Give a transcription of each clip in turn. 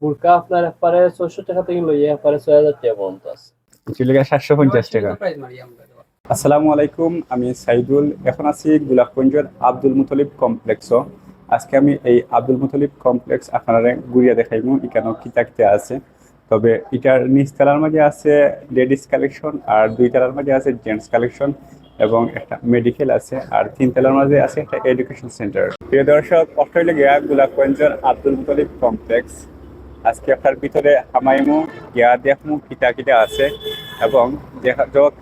বুরকা আপনার একবারে 600 টাকা থেকে লইয়ে একবারে 6000 টাকা পর্যন্ত আছে। চুলিকা 750 টাকা। আসসালামু আলাইকুম, আমি সাইদুল। এখন আছি গোলাপগঞ্জের আব্দুল মুতলিব কমপ্লেক্স। আজকে আমি এই আব্দুল মুতলিব কমপ্লেক্স আপনারা ঘুরিয়ে দেখাইমু এখানে কিতা কিতা আছে। তবে এটার নিচতলার মাঝে আছে লেডিস কালেকশন, আর দুই তলার মাঝে আছে জেন্টস কালেকশন, এবং একটা মেডিকেল আছে, আর তিন তলার মাঝে আছে একটা এডুকেশন সেন্টার। প্রিয় দর্শক, অস্ট্রেলিয়া গোলাপগঞ্জের আব্দুল মুতলিব কমপ্লেক্স আজকে আপনার ভিতরে হামাইমু গিয়া দেখমু কিতা কিতা আছে, এবং যে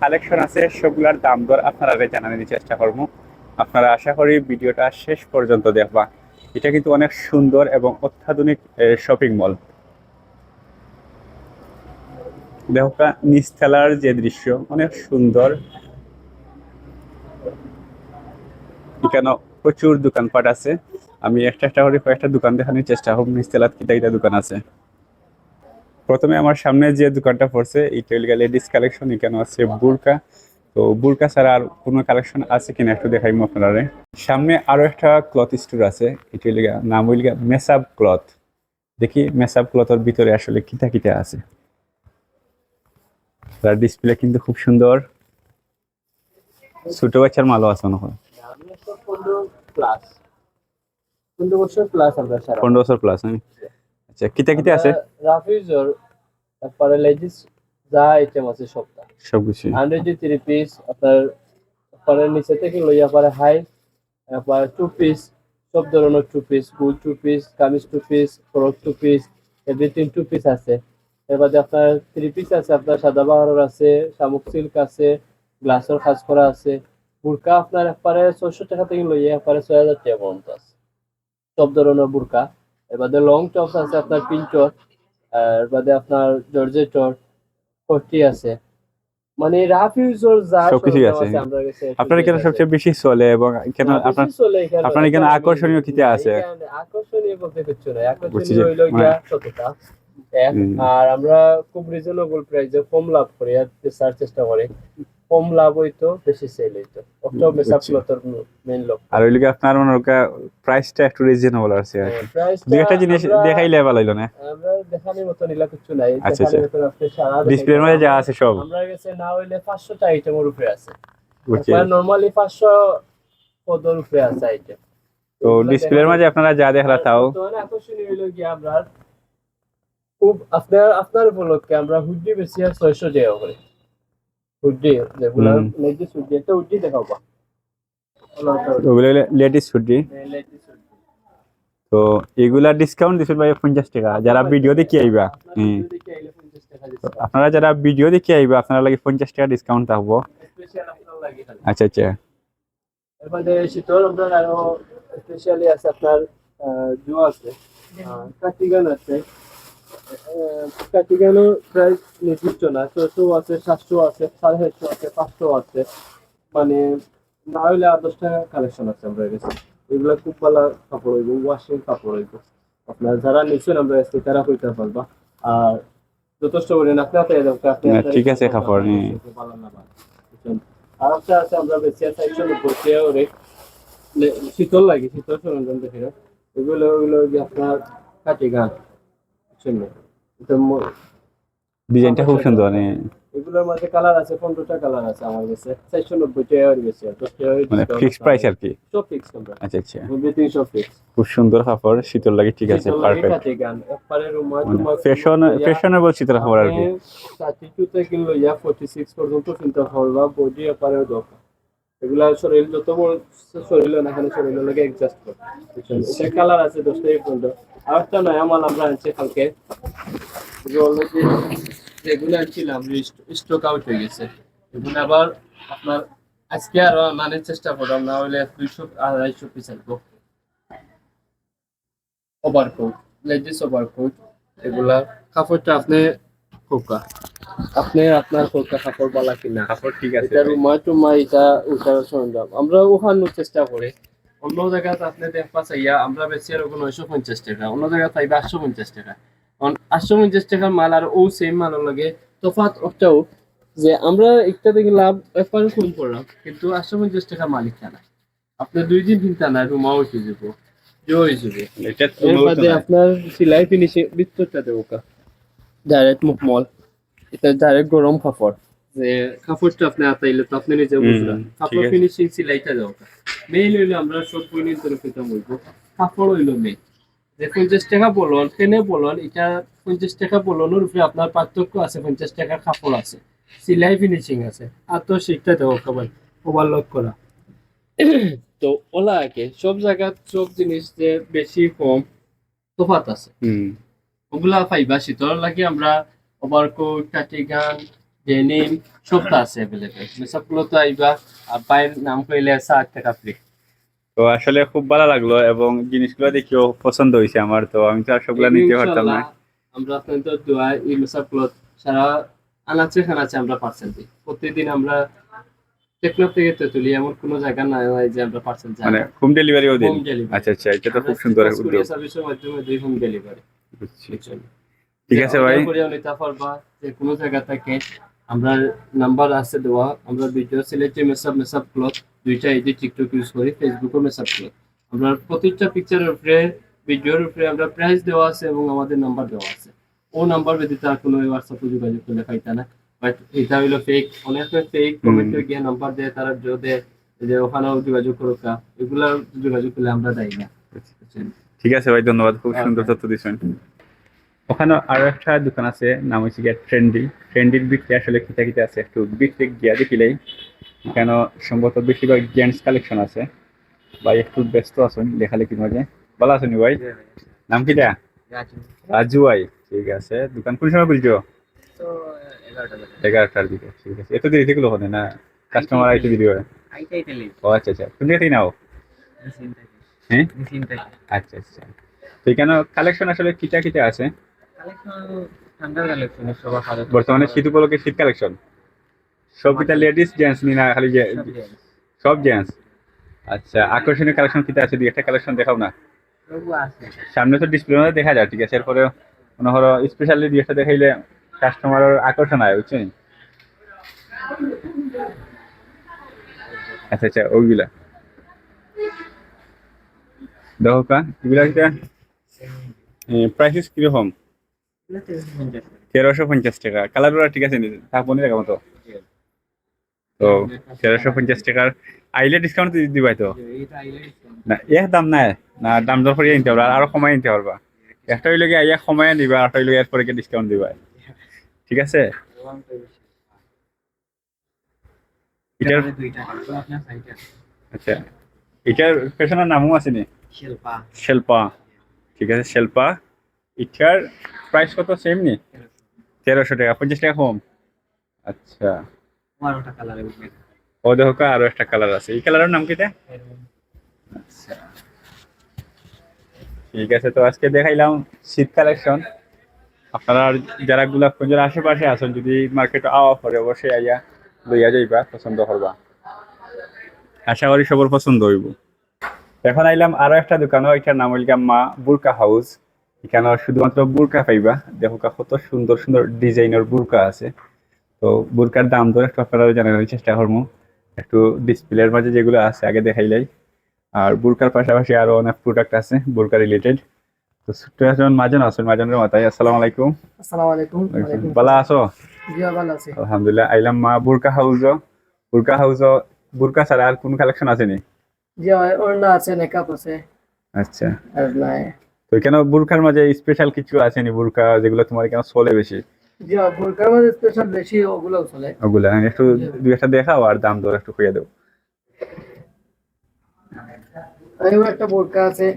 কালেকশন আছে সেগুলার দাম দর আপনারা জানানোর চেষ্টা করবো। আপনারা আশা করি ভিডিওটা শেষ পর্যন্ত দেখবা। এটা কিন্তু অনেক সুন্দর এবং অত্যাধুনিক শপিং মল। দেখা নিচতলার যে দৃশ্য অনেক সুন্দর। এখানে প্রচুর দোকানপাট আছে। আমি একটা একটা করে কয়েকটা দোকান দেখানোর চেষ্টা করব নিচতলার কিতা কিতা দোকান আছে। প্রথমে আমার সামনে যে দোকানটা পড়ছে এটা হলো লেডিস কালেকশন। এখানে আছে বুরকা। তো বুরকা ছাড়া আর কোনো কালেকশন আছে কিনা একটু দেখাইমু আপনারা। সামনে আরো একটা ক্লথ স্টোর আছে, এটা হলো নাম হইল মেসাব ক্লথ। দেখি মেসাব ক্লথের ভিতরে আসলে কিতা কিতা আছে। তার ডিসপ্লে কিন্তু খুব সুন্দর। ছোট বাচ্চার মালও আছে মনে হয়। 15 বছর প্লাস আমরা সারা 15 বছর প্লাস। আচ্ছা, কিতা কিতা আছে? রাফিজর তারপরে লেডিস যা আইটেম আছে সবটা সবকিছু 103 পিস আপনার পরে নিচে থেকে লইয়া পরে হাই আপনার 2 পিস সব ধরনের 2 পিস, ফুল 2 piece, kameez 2 piece, frock 2 piece, everything 2 piece আছে। এর বাদে আপনার 3 পিস আছে, আপনার সাদাবাহারের আছে, শামুক সিল্ক আছে, গ্লাসের কাজ করা আছে। বুরকা আপনার একবারে 600 টাকা থেকে লইয়া একবারে 6000 টাকা পর্যন্ত আছে সব ধরনের বুরকা। এর বাদে লং টপস আছে আপনার পিঞ্চর, এর বাদে আপনার জর্জেটর কোটি আছে, মানে রাফ ইউজর যা সবকিছুই সরঞ্জাম আছে। আছে আমরা কাছে আপনার এখানে সবচেয়ে বেশি চলে, এবং এখানে আপনার এখানে আকর্ষণীয় কিতা আছে? আকর্ষণীয় বলতে কিছু নাই, বুঝছি আকর্ষণীয় যে হইলো গিয়া সততা এক। আর আমরা খুব রিজনেবল প্রাইসে কম লাভ করি, আর চেষ্টার চেষ্টা করি কম লাভ হইতো বেশি সেল হইতো। অক্টোবর মেসাপ ক্লথের মেইন লোক। আর ওইদিকে আপনার মনে হয় প্রাইসটা একটু রিজনেবল আছে আর কি। প্রাইসটা দুই একটা জিনিস দেখাইলে ভালো হইলো না? আমরা দেখানোর মতো নিলা কিছু নাই, আচ্ছা আচ্ছা, দেখানোর মতো আপনি সারা ডিসপ্লের মধ্যে যা আছে সব আমরা কাছে না হইলে 500টা আইটেমের উপরে আছে। বুঝছি। নরমালি 500 পদের উপরে আছে আইটেম। তো ডিসপ্লের মাঝে আপনারা যা দেখলা তাও আকর্ষণীয় হইলো কি আমরা খুব আপনার উপলক্ষে আমরা হুডি বেশি আর 600 টাকা করে হুডি, যেগুলো লেডিস হুডি, একটা হুডি দেখাবো ওগুলো লেডিস হুডি। তো এগুলা ডিসকাউন্ট দিছিল ভাই 50 টাকা যারা ভিডিও দেখি আইবা। আপনারা যারা ভিডিও দেখি আইবা আপনারা লাগি 50 টাকা ডিসকাউন্ট থাকবো। আচ্ছা আচ্ছা। এরপরে শীতল আপনার আরো স্পেশালি আছে আপনার জো আছে, কাটিগান আছে। কাটিগানও প্রাইস নির্দিষ্ট না, 600 আছে, 700 আছে, 750 আছে, 500 আছে, মানে না হইলে আর 10 টাকা কালেকশন আছে আমরা কাছে। এগুলা খুব ভালো কাপড় হইব, ওয়াশিং কাপড় হইব। আপনার যারা নিচ্ছেন আমরা কাছে তারা কইতে পারবা। আর যথেষ্ট করেন আপনি আপনি ঠিক আছে কাপড়। ভালো না ভালো। আর একটা আছে আমরা বেশি সেকশন করতে ওরে শীতল লাগে, শীতল সরঞ্জাম দেখে এগুলো ওগুলো আপনার কাটি গান শুনলে ডিজাইনটা খুব সুন্দর। এগুলোর মধ্যে কালার আছে, 15টা কালার আছে আমার কাছে, 490 টাকা বেশি আর 10 টাকা মানে ফিক্স প্রাইস আর কি? সব ফিক্স আমরা। আচ্ছা আচ্ছা, এভরিথিং সব ফিক্স। খুব সুন্দর কাপড়, শীতল লাগে। ঠিক আছে, পারফেক্ট। কাটি গান একবারে রুমা ফ্যাশনেবল শীতল কাপড় আর কি। 32 থেকে লইয়া 46 পর্যন্ত চিন্তা করবা, বডি একবারে দরকার। এগুলা শরীর যত বড় শরীর না এখানে শরীরের লগে অ্যাডজাস্ট করে। এটা কালার আছে 10 টাকা পর্যন্ত। আর একটা নয়া মাল আমরা আনছি কালকে, যেগুলো আনছিলাম স্টক আউট হয়ে গেছে। এগুলো আবার আপনার আজকে আরো আনার চেষ্টা করলাম, না হলে 200-250 পিস আনবো। ওভারকোট, লেডিস ওভারকোট, এগুলা কাপড়টা আপনি কোকা আপনি আপনার কোকা কাপড় বালা কিনা কাপড় ঠিক আছে। এটা রুমা টুমা এটা ওটার সরঞ্জাম আমরা ওখানোর চেষ্টা করি। অন্য জায়গাতে আপনি দেখবা চাইয়া আমরা বেশি আর 950 টাকা, অন্য জায়গায় পাইবে 850 টাকা। কারণ 850 টাকার মাল আর ও সেম মালের লাগে তফাৎ ওটাও যে আমরা একটা থেকে লাভ একবার কম করলাম, কিন্তু 850 টাকার মালিক না আপনি 2 দিন কিনতে না রুমা উঠে যাবো। জয় জুড়ে এটা তো এর নতুন বাদে না। আপনার সেলাই ফিনিশিং ভিতরটা দেবো কা ডাইরেক্ট মুখমল, এটা ডাইরেক্ট গরম কাপড়, যে কাপড়টা আপনি আতাইলে তো আপনি নিজে বুঝরা ঠিক কাপড় আছে। ফিনিশিং সেলাইটা দেবো মেইন হইলো আমরা সব বইনের তরফ থেকে বলবো কাপড় হইলো মেইন। যে 50 টাকা বলুন ফেনে বলুন, এটা 50 টাকা বলনের উপরে আপনার পার্থক্য আছে, 50 টাকা কাপড় আছে, সেলাই ফিনিশিং আছে, আর তো শিখতে দেবো খাবার ওভারলোড করা। তো ওলা আগে সব জায়গা সব জিনিস যে বেশি কম তফাত আছে, ওগুলা পাইবা শীতল লাগে আমরা ওভারকোট কাটিগান ডেনিম সবটা আছে অ্যাভেলেবেল, সবগুলো তো আইবা আর বাইরের নাম কইলে 60 টাকা ফ্রি। তো আসলে খুব ভালো লাগলো এবং জিনিসগুলো দেখেও পছন্দ হয়েছে আমার, তো আমি তো আর সবগুলা নিতে পারতাম না। ইনশাআল্লাহ আমরা আপনাদের দোয়া এই মেসাগুলো সারা আনাচে খানাচে আমরা পার্সেল দিই প্রতিদিন। আমরা টেকনাফ থেকে তেতুলি এমন কোনো জায়গা নাই যে আমরা পার্সেল যাই মানে না। হোম ডেলিভারিও দিন? হোম ডেলিভারি, আচ্ছা আচ্ছা, এটা তো খুব সুন্দর উদ্যোগ। কুরিয়ার সার্ভিসের মাধ্যমে দিই হোম ডেলিভারি। বুঝছি। ঠিক আছে ভাই। করিয়া নিতে পারবা যে কোনো জায়গা থেকে। আমরা নাম্বার আছে দেওয়া, আমরা ভিডিও সিলেক্টে মেসাপ ক্লথ দুইটা এডি টিকটক ইউজ করি, ফেসবুকও মেসাপ ক্লথ। আমরা প্রত্যেকটা পিকচারের উপরে ভিডিওর উপরে আমরা প্রাইস দেওয়া আছে এবং আমাদের নাম্বার দেওয়া আছে। ও নাম্বার ব্যতীত আর কোনো হোয়াটসঅ্যাপে যোগাযোগ করলে পাইতা না। বাট এটা হইলো ফেক, অনেক ফেক কমেন্টে গিয়ে নাম্বার দেয় তারা, যদি যে ওখানেও যোগাযোগ করুক, এগুলা যোগাযোগ করলে আমরা দেই না। ঠিক আছে ভাই, ধন্যবাদ, খুব সুন্দর তথ্য দিচ্ছেন। ওখানে আরো একটা দোকান আছে, নাম হচ্ছে গিয়ে ট্রেন্ডি। ট্রেন্ডির বিক্রি আসলে কিতা কিতা আছে একটু বিক্রি গিয়া দেখিলেই। এখানে সম্ভবত বেশিরভাগ জেন্টস কালেকশন আছে। ভাই একটু ব্যস্ত আছেন, লেখালেখি মাঝে। ভালো আছেন ভাই? নাম কিটা? রাজু ভাই। ঠিক আছে, দোকান কোন সময় খুলছো? 11টার দিকে। ঠিক আছে, এত দেরি থেকে লোক না, কাস্টমার আইতে দেরি হয়। ও আচ্ছা আচ্ছা, কোন জায়গা থেকে নাও? হ্যাঁ, আচ্ছা আচ্ছা। তো এখানে কালেকশন আসলে কিটা কিটা আছে বর্তমানে? শীত উপলক্ষে শীত কালেকশন সব কিটা লেডিস জেন্টস নি না খালি সব জেন্টস? আচ্ছা, আকর্ষণীয় কালেকশন কিটা আছে? দুই একটা কালেকশন দেখাও না। সামনে তো ডিসপ্লে মধ্যে দেখা যায়, ঠিক আছে, এরপরে মনে হলো স্পেশালি দুই একটা দেখাইলে কাস্টমারের আকর্ষণ হয়, বুঝছেন? আচ্ছা আচ্ছা, ওইগুলা দেখো কা, এগুলা কিটা প্রাইসেস কিরকম? 1350 টাকা। কালার গুলা ঠিক আছে নি? থাকবো টাকা মতো? তো 1350 টাকার আইলে ডিসকাউন্ট দিবাই তো? না এক দাম নাই না, দাম দর করিয়া নিতে পারবা, আরো কমাই নিতে পারবা। একটা হইলে গিয়ে আইয়া কমাই দিবা, আর একটা হইলে এরপরে গিয়ে ডিসকাউন্ট দিবা, ঠিক আছে? এটার আচ্ছা, এটার পেছনের নামও আছে নি? শেল্পা। ঠিক আছে, শেল্পা। এটার প্রাইস কত? সেম নি? 1300 টাকা, 50 টাকা কম। আচ্ছা, ও দেখো কা, আরো একটা কালার আছে। এই কালারের নাম কিটা? আচ্ছা, ঠিক আছে। তো আজকে দেখাইলাম শীত কালেকশন। আপনারা যারা গোলাপগঞ্জের আশেপাশে আছেন, যদি মার্কেটে আওয়া পরে অবশ্যই আইয়া লইয়া যাইবা, পছন্দ করবা। আশা করি সবার পছন্দ হইব। এখন আইলাম আরো একটা দোকান, এটার নাম হইল মা বুরকা হাউস। এখানে শুধুমাত্র বুরকা পাইবা। দেখো কত সুন্দর সুন্দর ডিজাইনের বুরকা আছে। তো বুরকার দাম ধরে একটু আপনারা জানানোর চেষ্টা করবো। একটু ডিসপ্লের মাঝে যেগুলো আছে আগে দেখাইলাই। আর বুরকার পাশাপাশি আরো অনেক প্রোডাক্ট আছে বুরকা রিলেটেড। তো ছোট্ট একজন মাজন আছেন, মাজনের মাথায়। আসসালামু আলাইকুম। আসসালামু আলাইকুম। ভালো আছো? জি ভালো আছি। আলহামদুলিল্লাহ। আইলাম মা বুরকা হাউস। বুরকা হাউস বুরকা ছাড়া আর কোন কালেকশন আছে নি? জি ওড়না আছে, মেকআপ আছে। আচ্ছা, আর নাই। তো কেন বুরকার মাঝে স্পেশাল কিছু আছে নি? বুরকা যেগুলো তোমার কেন চলে বেশি? জি বোরকার মধ্যে স্পেশাল বেশি ওগুলো চলে। ওগুলা একটু দুই একটা দেখাও, আর দাম দর একটু কইয়া দাও। এমন একটা বোরকা আছে,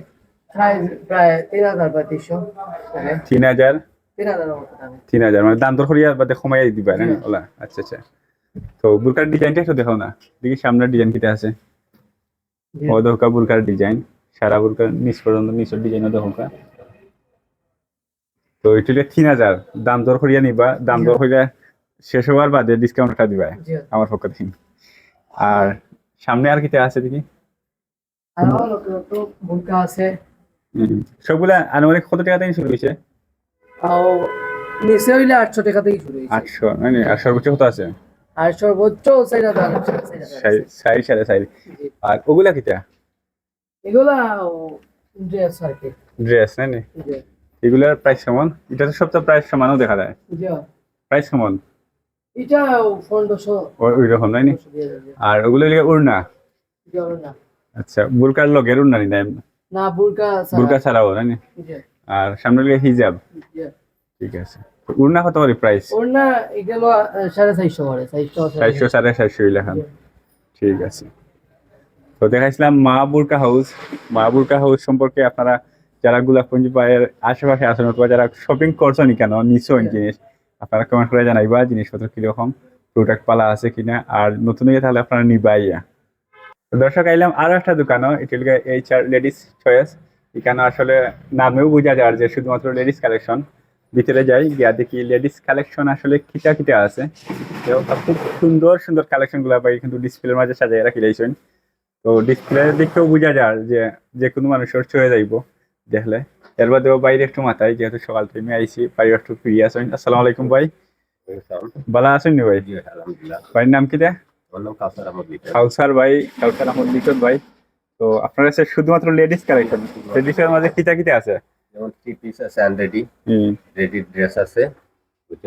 সাইজ প্রায় 3000 বা 300। 3000? 3000 এর মতো দাম। 3000 মানে দাম দর করিয়া বাদে কমাইয়া দিবা না? জি। ওলা আচ্ছা আচ্ছা। তো বুরকার ডিজাইনটা একটু দেখাও না, দেখি সামনের ডিজাইন কিটা আছে। জি। ও দেখো বুরকার ডিজাইন, সারা বুরকার নিচ পর্যন্ত নিচের ডিজাইনও দেখো। তো এটা 3000 দাম দর করিয়া নিবা, দাম দর হইলে শেষ হওয়ার বাদে ডিসকাউন্টটা দিবা জি। আমার পক্ষ থেকে। আর সামনে আর কিটা আছে দেখি? আর নতুন নতুন বোরকা আছে। সবগুলা আনুমানিক কত টাকা থেকে শুরু হয়েছে? আর নিচে হইলে 800 টাকা থেকে শুরু হয়েছে। 800? মানে আর সর্বোচ্চ কত আছে? আর সর্বোচ্চ 4000 আছে। 4.5। জি। আর ওগুলা কিটা? এগুলা ড্রেস আর কি। ড্রেস নাই নি জি এগুলার প্রাইস কেমন? এটা তো সব তো প্রাইস সমানও দেখা যায়, জি প্রাইস কেমন? এটা 1500 ওই রকম নাই নি? 1500 দিয়ে দেবে। আর ওগুলো লিগে উড়না? জি হবে না। আচ্ছা বুরকার লগের উড়না নি নাই? না বুরকা বুরকা ছাড়াও নাই নি? জি আর সামনে লিগে হিজাব? জি ঠিক আছে। তো উড়না কত করে প্রাইস? ওর না এগুলো 450 করে 400 450 লেখান। ঠিক আছে। তো দেখাইছিলাম মা বুরকা হাউস। মা বুরকা হাউস সম্পর্কে আপনারা যারা গোলাপগঞ্জ পায়ের আশেপাশে আছেন অথবা যারা শপিং করছেন কেন নিশ্চয় জিনিস আপনারা কমেন্ট করে জানাইবা জিনিসপত্র কিরকম, প্রোডাক্ট পালা আছে কিনা, আর নতুন হয়ে তাহলে আপনারা নিবাইয়া। তো দর্শক আইলাম আরো একটা দোকানও, এটা হলো HR লেডিস চয়েস। এখানে আসলে নামেও বোঝা যায় যে শুধুমাত্র লেডিস কালেকশন। ভিতরে যাই গিয়া দেখি লেডিস কালেকশন আসলে কিটা কিটা আছে। তো খুব সুন্দর সুন্দর কালেকশন গুলা পাই কিন্তু ডিসপ্লের মাঝে সাজাই রাখি দিয়েছেন। তো ডিসপ্লে দেখেও বোঝা যায় যে কোনো মানুষের চয়ে যাইব দেখলে। এর বাদেও বাইরে একটু মাথায় যেহেতু সকাল টাইমে আইসি বাইরে একটু ফ্রি আছেন। আসসালামু আলাইকুম ভাই, ভালো আছেন নি ভাই? আলহামদুলিল্লাহ। ভাইয়ের নাম কি দেয়? আমার নাম কাউসার আহমদ লিটন। কাউসার ভাই, কাউসার আহমদ লিটন ভাই। তো আপনার কাছে শুধুমাত্র লেডিস কালেকশন, লেডিসের মাঝে কিটা কিটা আছে? যেমন থ্রি পিস আছে আনরেডি, হুম, রেডি ড্রেস আছে,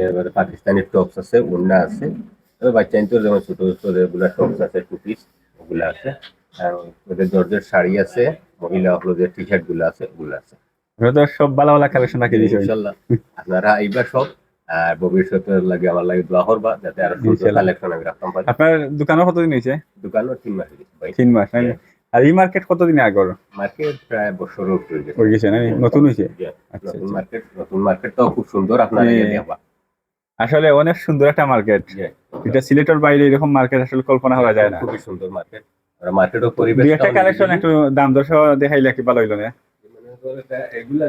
এবারে পাকিস্তানি টপস আছে, ওড়না আছে, তবে বাচ্চা তো যেমন ছোট ছোট যেগুলো টপস আছে টু পিস ওগুলো আছে, আর ওদের জর্জের শাড়ি আছে, মহিলা হলুদের টি শার্ট গুলো আছে, ওগুলো আছে। আপনারা তো সব ভালো ভালো কালেকশন রাখি দিয়েছেন। ইনশাল্লাহ আপনারা এইবার সব আর ভবিষ্যতে লাগে আমার লাগে দোয়া করবা যাতে আরো সুন্দর ইনশাল্লাহ। কালেকশন আমি রাখতাম পারি। আপনার দোকানও কতদিন হয়েছে? দোকানও 3 মাস হয়েছে ভাই। 3 মাস নাকি? আর এই মার্কেট কতদিন আগর মার্কেট প্রায় বছরের উপরে গেছে। হয়ে গেছে নাকি? নতুন হয়েছে? আচ্ছা, নতুন আচ্ছা। মার্কেট, নতুন মার্কেটটাও খুব সুন্দর, আপনারা জি। গিয়ে দেখবা। আসলে অনেক সুন্দর একটা মার্কেট। এটা সিলেটের বাইরে এরকম মার্কেট আসলে কল্পনা করা যায় না। খুবই সুন্দর মার্কেট। আর মার্কেটও পরিবেশ দুই একটা কালেকশন একটু দাম দর সহ দেখাইলে কি ভালো হইলো না? এগুলা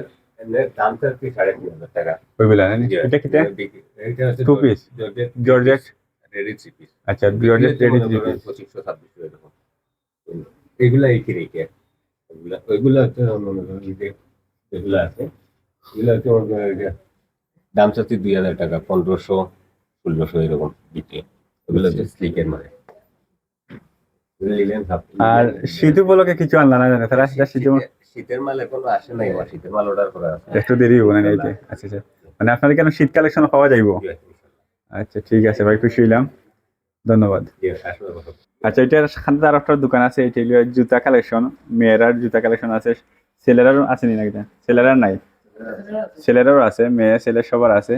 দাম তো কি 3,500 টাকা। ওইগুলা না? এটা কিটা? এটা হচ্ছে two piece georgette. Ready three piece. আচ্ছা জর্জেট রেডি থ্রি পিস। 2500-2600 এরকম। এগুলা একই রেখে ওইগুলা হচ্ছে এগুলা আছে, এগুলা হচ্ছে দাম চাচ্ছি 2,000 টাকা, 1500-1600 এরকম বিক্রি। ওগুলো হচ্ছে স্লিকের মানে। আর শীত উপলক্ষে কিছু আনলা না জানে তারা? শীতের মাল এখনো আসে নাই, আমার শীতের মাল অর্ডার করা আছে। একটু দেরি হবে না এইতে? আচ্ছা আচ্ছা, মানে আপনাদের কেন শীত কালেকশন পাওয়া যাইব? আচ্ছা ঠিক আছে ভাই, খুশি হইলাম, ধন্যবাদ। আচ্ছা এটার সাথে আর একটা দোকান আছে, এটা হলো জুতা কালেকশন, মেয়েরার জুতা কালেকশন আছে, ছেলেরারও আছে নি নাকি? ছেলেরার নাই, ছেলেরাও আছে, মেয়ে ছেলে সবার আছে।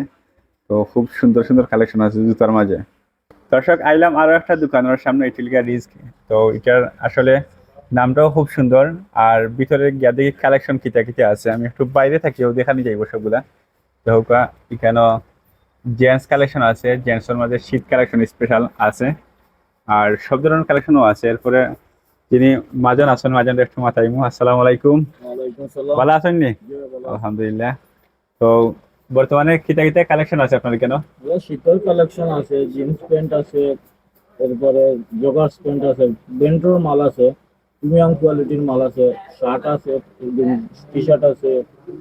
তো খুব সুন্দর সুন্দর কালেকশন আছে জুতার মাঝে। দর্শক আইলাম আরো একটা দোকানের সামনে, ইটিলিকা রিস্ক। তো এটার আসলে নামটাও খুব সুন্দর, আর ভিতরে গিয়া দেখি কালেকশন কিটা কিটা আছে। আমি একটু বাইরে থাকিও দেখানি যাইব সবগুলা। তো এখানে জেন্টস কালেকশন আছে, জেন্টসের মাঝে শীত কালেকশন স্পেশাল আছে, আর সব ধরনের কালেকশনও আছে। এরপরে যিনি মাজন আছেন, মাজন একটু মাথাইমু। আসসালামু আলাইকুম, ভালো আছেন নি? আলহামদুলিল্লাহ। তো বর্তমানে কিটা কিটা কালেকশন আছে আপনার কেন? শীতল কালেকশন আছে, জিন্স প্যান্ট আছে, এরপরে জগার্স প্যান্ট আছে, বেন্টোর মাল আছে, প্রিমিয়াম কোয়ালিটির মাল আছে, শার্ট আছে, টি শার্ট আছে,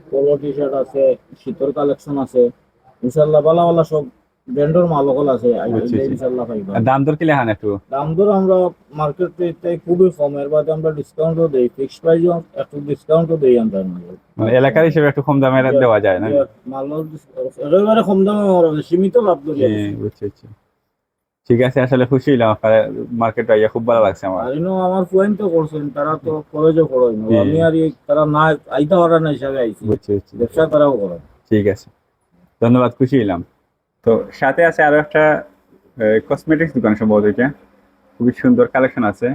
পোলো টি শার্ট আছে, শীতল কালেকশন আছে, ইনশাল্লাহ ভালো ভালো সব ব্র্যান্ডের মাল সকল আছে। আচ্ছা। ইনশাল্লাহ পাইবা। আর দাম দর কি লেখান একটু? দাম দর আমরা মার্কেট রেটে খুবই কম, এর বাদে আমরা ডিসকাউন্টও দেই, ফিক্সড প্রাইসও একটু ডিসকাউন্টও দেই আমরা। মানে এলাকার হিসেবে একটু কম দামে দেওয়া যায় না? মালের একেবারে কম দামে সীমিত লাভ করি। বুঝছি। ঠিক আছে, আসলে খুশি হইলাম আপনার মার্কেট আইয়া, খুব ভালো লাগছে আমার। আর ইনো আমার ফ্রেন্ড তো করছেন, তারা তো কলেজও পড়াই না, আমি আর তারা না আইতে পারে না হিসাবে আইছি। বুঝছি। ব্যবসা তারাও করে। ঠিক আছে, ধন্যবাদ, খুশি হইলাম। তো সাথে আছে আরো একটা কসমেটিক্স দোকান, সম্ভবত এটা খুবই সুন্দর কালেকশন আছে।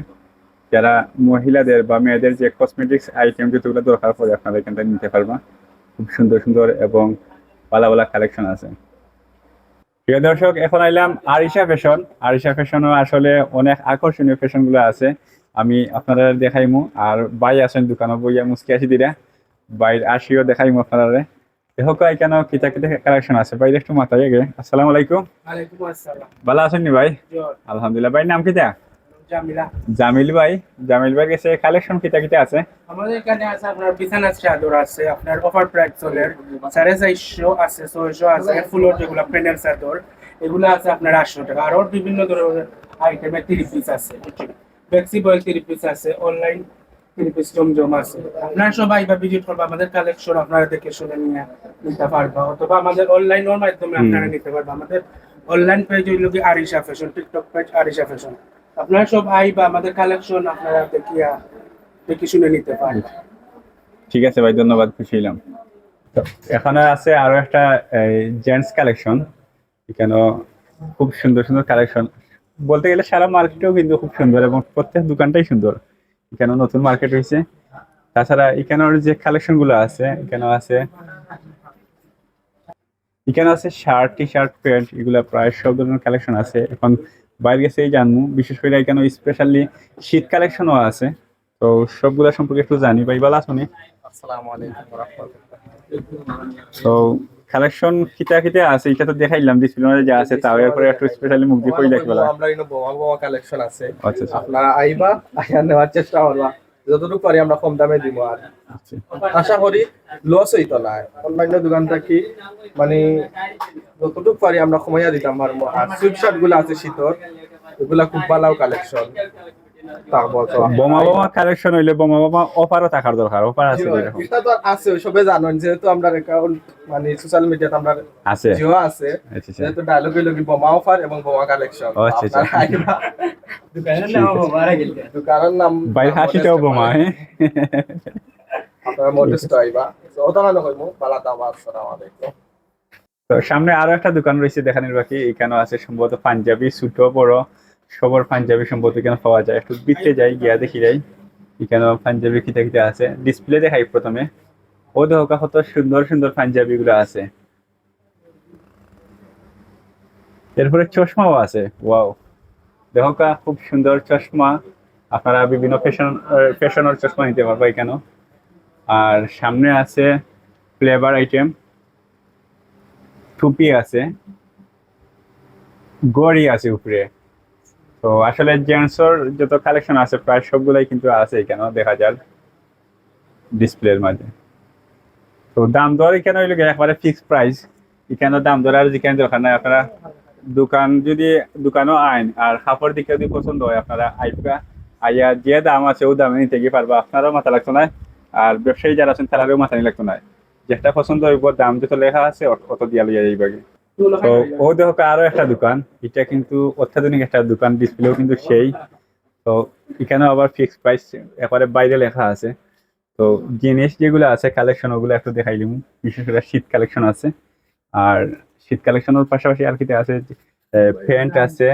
যারা মহিলাদের বা মেয়েদের যে কসমেটিক্স আইটেম যেগুলো দরকার পড়ে আপনারা এখান থেকে নিতে পারবা। খুব সুন্দর সুন্দর এবং ভালো ভালো কালেকশন আছে। প্রিয় দর্শক, এখন আইলাম আরিশা ফ্যাশন। আরিশা ফ্যাশনও আসলে অনেক আকর্ষণীয় ফ্যাশন গুলো আছে, আমি আপনারা দেখাইমু। আর বাই আছেন দোকানে বইয়া মুসকি আসি দিরা, বাইর আসিও দেখাইমু আপনারা। দেখো কেন কিতা কিতা কালেকশন আছে, বাইরে একটু মাথায় আগে। আসসালামু আলাইকুম। ওয়ালাইকুম আসসালাম। ভালো আছেন নি ভাই? আলহামদুলিল্লাহ। ভাই নাম কিতা? জামিলা। জামিল ভাই। জামিল ভাই কাছে কালেকশন কিতা কিতা আছে? আমাদের এখানে আছে আপনার বিছানা চাদর আছে, আপনার অফার প্রাইস চলে 450 আছে, 600 আছে, ফুলের যেগুলো প্যানেল চাদর এগুলো আছে আপনার 800 টাকা। আরো বিভিন্ন ধরনের আইটেমের 3 পিস আছে, ফ্লেক্সিবল 3 পিস আছে, অনলাইন থ্রি পিস জমজম আছে। আপনারা সবাই বা ভিজিট করবা, আমাদের কালেকশন আপনারা দেখে শুনে নিয়ে নিতে পারবা, অথবা আমাদের অনলাইনের মাধ্যমে আপনারা নিতে পারবা। আমাদের অনলাইন পেজ হইল কি Arisha fashion, TikTok page Arisha fashion. আপনারা সব আইবা, আমাদের কালেকশন আপনারা দেখে শুনে নিতে পারবা। ঠিক আছে ভাই, ধন্যবাদ, খুশি হলাম। তো এখানে আছে আরো একটা জেন্টস কালেকশন। এখানে খুব সুন্দর সুন্দর কালেকশন, বলতে গেলে সারা মার্কেটেও কিন্তু খুব সুন্দর এবং প্রত্যেক দোকানটাই সুন্দর। এখানে নতুন মার্কেট হয়েছে। তাছাড়া এখানের যে কালেকশন গুলো আছে, এখানে আছে শার্ট, টি শার্ট, প্যান্ট, এগুলা প্রায় সব ধরনের কালেকশন আছে। এখন বাইরে গেছেই জানবো, বিশেষ করে এখানে স্পেশালি শীত কালেকশনও আছে। তো সবগুলা সম্পর্কে একটু জানি। ভাই ভালো আছো নি? আসসালামু আলাইকুম ওয়া রাহমাতুল্লাহ। তো কালেকশন কিতা আছে এটা তো দেখাইলাম, ডিসপ্লে যা আছে তাও এরপরে একটু স্পেশালি মুখ দিয়ে কইলা কিলা। আমরা ইনো বোমা কালেকশন আছে। আচ্ছা আচ্ছা আপনারা আইবা, আইয়া নেওয়ার চেষ্টা করবা, যতটুকু পারি আমরা কম দামে দিব। আর আচ্ছা। আশা করি লস হইতো না। অনলাইন দোকানটা কি মানে যতটুকু পারি আমরা কমাইয়া দিতাম পারবো। আর সুইট শার্ট গুলো আছে শীতর, এগুলা খুব ভালো কালেকশন। তারপর তো বোমা কালেকশন হইলে বোমা অফারও থাকার দরকার। অফার আছে এরকম? এটা তো আছে, সবে জানেন, যেহেতু আমরা অ্যাকাউন্ট মানে সোশ্যাল মিডিয়াতে আমরা আছে। জিও আছে, আচ্ছা আচ্ছা যেহেতু ডায়লগ হইল কি বোমা অফার এবং বোমা কালেকশন। ও আচ্ছা আচ্ছা। দোকানের নাম বাইরে হাসিটাও বোমা। আপনারা মডেস্ট আইবা, তো ওটা না হইমু বালা দাম। আসসালামু আলাইকুম। তো সামনে আরো একটা দোকান রয়েছে দেখানোর বাকি। এখানেও আছে সম্ভবত পাঞ্জাবি, ছোট বড় সবার পাঞ্জাবি সম্ভবত এখানে পাওয়া যায়। একটু বিতে যাই, গিয়া দেখি যাই এখানেও পাঞ্জাবি কিতা আছে। ডিসপ্লে দেখাই প্রথমে। ও দেখো কত সুন্দর সুন্দর পাঞ্জাবি গুলো আছে। এরপরে চশমাও আছে। ওয়াও, দেখো খুব সুন্দর চশমা। আপনারা বিভিন্ন ফ্যাশনের চশমা নিতে পারবো এখানেও। আর সামনে আছে ফ্লেভার আইটেম, টুপি আছে, গড়ি আছে উপরে। তো আসলে জেন্টসর যত কালেকশন আছে প্রায় সবগুলাই কিন্তু আছে এখানে দেখা যায় ডিসপ্লের মাঝে। তো দাম দর এখানে হইলে একবারে ফিক্সড প্রাইস। এখানে দাম দর আর যেখানে দরকার নাই। আপনারা দোকানও আইন আর কাপড় দিকে যদি পছন্দ হয় আপনারা আইবা, আইয়া যে দাম আছে ও দামে নিতে গিয়ে পারবা। আপনারাও মাথা লাগতো না, আর ব্যবসায়ী যারা আছেন তারাও মাথা নিয়ে লাগতো না। যেটা পছন্দ হইব, দাম যত লেখা আছে অত দিয়া লইয়া যাইবা। তো ও দেখো আরো একটা দোকান, এটা কিন্তু অত্যাধুনিক একটা দোকান, ডিসপ্লেও কিন্তু সেই। তো এখানে আবার ফিক্সড প্রাইস একেবারে বাইরে লেখা আছে। তো জিনিস যেগুলো আছে কালেকশন ওগুলো একটু দেখাইলাম। বিশেষ করে শীত কালেকশন আছে। আর শীত কালেকশনের পাশাপাশি আর কিটা আছে, প্যান্ট আছে,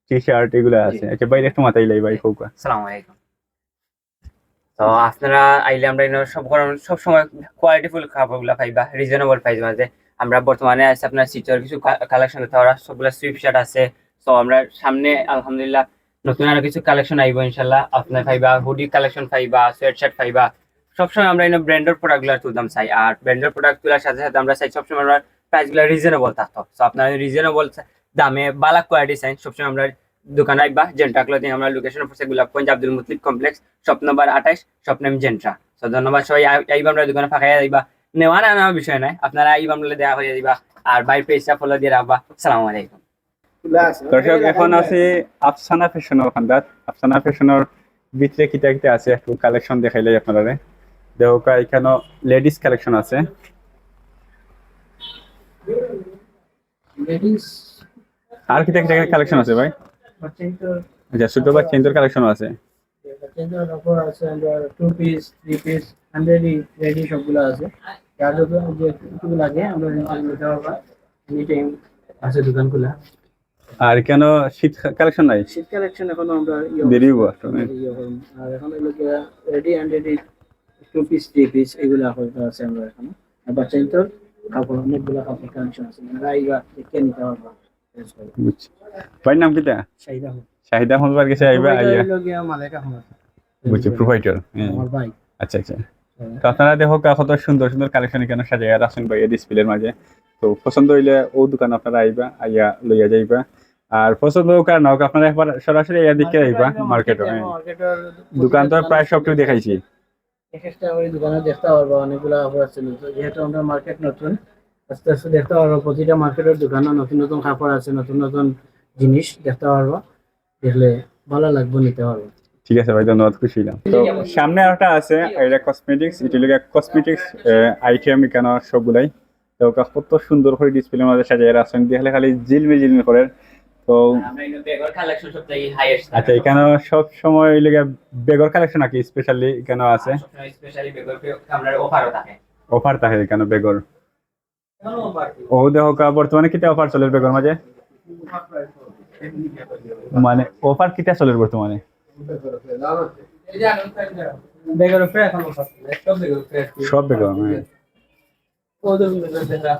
টি শার্ট এগুলো আছে। আচ্ছা বাইরে একটু মাথায় লাই ভাই হোক। আসসালামু আলাইকুম। তো আপনারা আইলে আমরা সব সময় কোয়ালিটিফুল খাবারগুলো পাইবা রিজনেবল প্রাইস মাঝে। আমরা বর্তমানে আছে আপনার সিচর কিছু কালেকশন আছে, ওরা সবগুলো সুইপ শার্ট আছে। তো আমরা সামনে আলহামদুলিল্লাহ নতুন আরো কিছু কালেকশন আইব ইনশাল্লাহ। আপনার পাইবা হুডি কালেকশন পাইবা, সোয়েট শার্ট পাইবা। সবসময় আমরা ব্র্যান্ডের প্রোডাক্ট গুলো তুলতাম চাই। আর ব্র্যান্ডের প্রোডাক্ট তোলার সাথে সাথে আমরা চাই সবসময় আমরা প্রাইস গুলো রিজনেবল থাকতো। তো আপনারা রিজনেবল দামে বালা কোয়ালিটি চাই সবসময় আমরা দোকান আইবা। জেন্ট্রা ক্লথিং, আমরা লোকেশন পড়ছে Golapganj Abdul Mutlib complex, shop number 28, shop name Gentra. তো ধন্যবাদ সবাই আইবা, আমরা দোকানে ফাঁকাইয়া দিবা। নেওয়া না নেওয়ার বিষয় নাই, আপনারা আইবা আমরা দেখা হয়ে দিবা। আর বাইর পেজটা ফলো দিয়ে রাখবা। আসসালামু আলাইকুম। দর্শক এখন আছে আফসানা ফ্যাশনের ওখানদার। আফসানা ফ্যাশনের ভিতরে কিটা আছে একটু কালেকশন দেখাইলে আপনারা। দেখো এখানে লেডিস কালেকশন আছে। আর কিটা কালেকশন আছে ভাই? আচ্ছা, ছোট বাচ্চা ইন্দোর কালেকশন আছে। Two piece, three piece, 100 ready সবগুলো আছে। যার যেটুকু লাগে আমরা নিতে পারবা। এনি টাইম আছে দোকান খোলা। আর কেন শীত কালেকশন নাই? শীত কালেকশন এখনো আমরা দেরি হবো আসলে। আর এখন এগুলো ready and ready to piece, three piece এগুলো আছে আমরা এখনো। আর বাচ্চা ইন্দোর কাপড় অনেকগুলো কাপড় কালেকশন আছে, আমরা আইবা দেখে নিতে পারবা। বুঝছি। ভাই নাম কিটা? চাহিদা শাহিদা হলবার গেছে আইবা আইয়া। মালিক আহমদ। বুঝছি, প্রোভাইডার। আমার ভাই। আচ্ছা আচ্ছা। তো আপনারা দেখো কত সুন্দর সুন্দর কালেকশন এখানে সাজাইয়া রাখছেন ভাই ডিসপ্লের মাঝে। তো পছন্দ হইলে ও দোকান আপনারা আইবা, আইয়া লইয়া যাইবা। আর পছন্দ হোক আর না হোক আপনারা একবার সরাসরি এদিকে আইবা মার্কেটে। দোকান তো প্রায় সবটুকু দেখাইছি। একটা করে দোকানে দেখতে পারবো, অনেকগুলো অফার আছে। যেহেতু আমরা মার্কেট নতুন, আস্তে আস্তে দেখতে পারবো। প্রতিটা মার্কেটের দোকানে নতুন নতুন কাপড় আছে, নতুন নতুন জিনিস দেখতে পারবো। দেখলে ভালো লাগবে, নিতে পারবো। ঠিক আছে ভাই, ধন্যবাদ, খুশি হলাম। তো সামনে আরেকটা আছে, এটা কসমেটিক্স, এটা হলো কসমেটিক্স আইটেম এখানে সবগুলাই। তো কত সুন্দর করে ডিসপ্লের মধ্যে সাজিয়ে রাখছেন, দেখলে খালি জিলমি জিলমি করে। তো আমরা এখানে বেগর কালেকশন সবথেকে হাইয়েস্ট। আচ্ছা, এখানে সব সময় লেগে বেগর কালেকশন নাকি স্পেশালি এখানে আছে? স্পেশালি বেগর আমরা অফারও থাকে। অফার থাকে এখানে বেগর? ও দেখো বর্তমানে কিটা অফার চলে বেগর মাঝে, মানে অফার কিটা চলে বর্তমানে? বেগের উপরে এখন offer চলে, সব বেগের উপরে আর কি। সব বেগর, হ্যাঁ। ওদের মধ্যে দেখা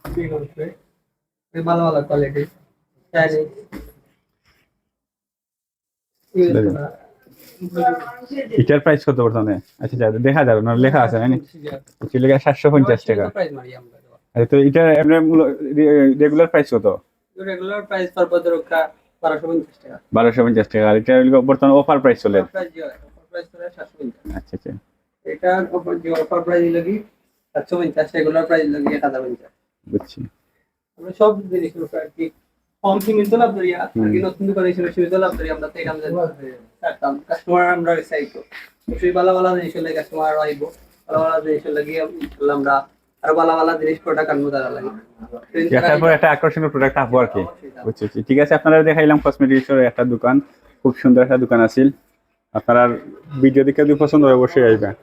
বেগের উপরে এই ভালো ভালো কোয়ালিটি চাইলে এটার প্রাইস কত বর্তমানে? আচ্ছা যা দেখা যাবে না, লেখা আছে না? এটা লেখা 750 টাকা। প্রাইস মারি আমরা আচ্ছা, তো এটা রেগুলার প্রাইস কত? রেগুলার প্রাইস পড়বে রক্ষা 1250 টাকা। 1250 টাকা। আর এটা বর্তমানে অফার প্রাইস চলে? প্রাইস চলে 750। আচ্ছা আচ্ছা, এটা অফার প্রাইস লাগি 750, রেগুলার প্রাইস লাগি 1050। বুঝছি। আমরা সব জিনিসের উপর আর কি কম সীমিত লাভ ধরি, আর কি নতুন দোকানে এসে সীমিত লাভ ধরি আমরা, থেকে আমরা থাকতাম কাস্টমার আমরা চাইতো সেই ভালো ভালো জিনিস হলে কাস্টমার আইব, ভালো ভালো জিনিস লাগি আমরা আর ভালো ভালো জিনিস প্রোডাক্ট আনবো তারা লাগে। তারপর একটা আকর্ষণীয় প্রোডাক্ট আসবো আর কি। বুঝছি, ঠিক আছে। আপনারা দেখাইলাম কসমেটিক্সের একটা দোকান, খুব সুন্দর একটা দোকান আছিল। আপনারা ভিডিও দেখে যদি পছন্দ হয় অবশ্যই আইবেন।